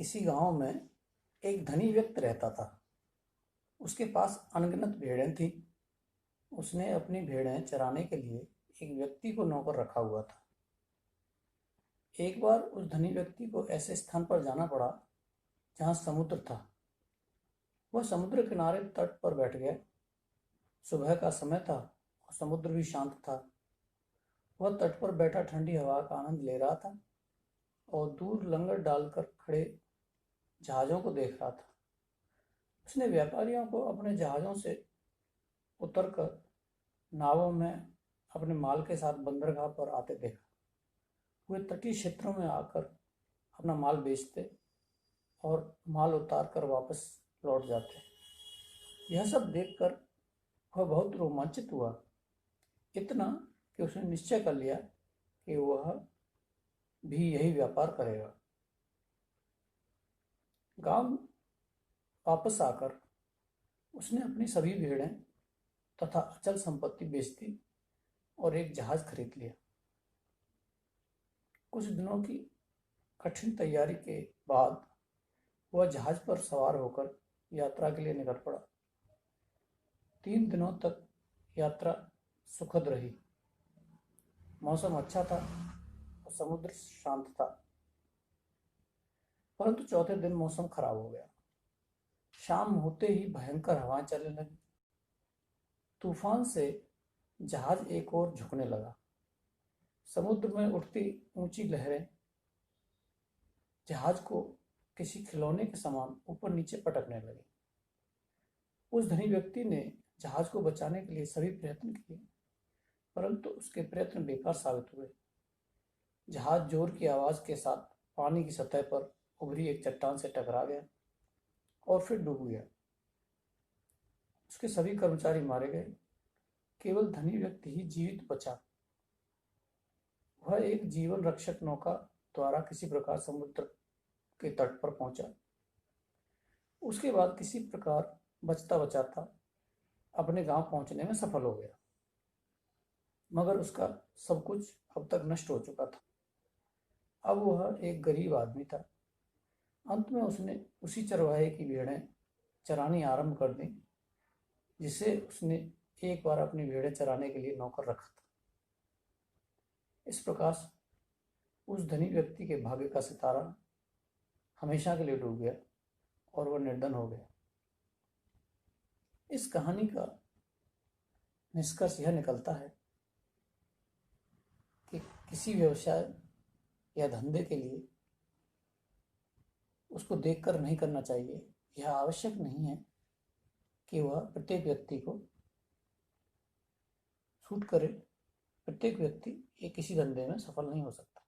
किसी गांव में एक धनी व्यक्ति रहता था। उसके पास अनगिनत भेड़ें थीं। उसने अपनी भेड़ें चराने के लिए एक व्यक्ति को नौकर रखा हुआ था। एक बार उस धनी व्यक्ति को ऐसे स्थान पर जाना पड़ा जहां समुद्र था। वह समुद्र किनारे तट पर बैठ गया। सुबह का समय था और समुद्र भी शांत था। वह तट पर बैठा ठंडी हवा का आनंद ले रहा था और दूर लंगर डालकर खड़े जहाज़ों को देख रहा था। उसने व्यापारियों को अपने जहाज़ों से उतरकर नावों में अपने माल के साथ बंदरगाह पर आते देखा। वे तटीय क्षेत्रों में आकर अपना माल बेचते और माल उतार कर वापस लौट जाते। यह सब देखकर वह बहुत रोमांचित हुआ, इतना कि उसने निश्चय कर लिया कि वह भी यही व्यापार करेगा। गांव वापस आकर उसने अपनी सभी भेड़ें तथा अचल संपत्ति बेच दी और एक जहाज खरीद लिया। कुछ दिनों की कठिन तैयारी के बाद वह जहाज पर सवार होकर यात्रा के लिए निकल पड़ा। 3 दिनों तक यात्रा सुखद रही। मौसम अच्छा था और समुद्र शांत था। परंतु चौथे दिन मौसम खराब हो गया। शाम होते ही भयंकर हवाएं चलने लगी। तूफान से जहाज एक ओर झुकने लगा। समुद्र में उठती ऊंची लहरें जहाज को किसी खिलौने के समान ऊपर नीचे पटकने लगी। उस धनी व्यक्ति ने जहाज को बचाने के लिए सभी प्रयत्न किए, परंतु उसके प्रयत्न बेकार साबित हुए। जहाज जोर की आवाज के साथ पानी की सतह पर उभरी एक चट्टान से टकरा गया और फिर डूब गया। उसके सभी कर्मचारी मारे गए। केवल धनी व्यक्ति ही जीवित बचा। वह एक जीवन रक्षक नौका द्वारा किसी प्रकार समुद्र के तट पर पहुंचा। उसके बाद किसी प्रकार बचता बचाता अपने गांव पहुंचने में सफल हो गया, मगर उसका सब कुछ अब तक नष्ट हो चुका था। अब वह एक गरीब आदमी था। अंत में उसने उसी चरवाहे की भेड़ें चरानी आरंभ कर दी जिसे उसने एक बार अपनी भेड़ें चराने के लिए नौकर रखा था। इस प्रकार उस धनी व्यक्ति के भाग्य का सितारा हमेशा के लिए डूब गया और वह निर्धन हो गया। इस कहानी का निष्कर्ष यह निकलता है कि किसी व्यवसाय या धंधे के लिए उसको देखकर नहीं करना चाहिए। यह आवश्यक नहीं है कि वह प्रत्येक व्यक्ति को सूट करे। प्रत्येक व्यक्ति एक किसी धंधे में सफल नहीं हो सकता।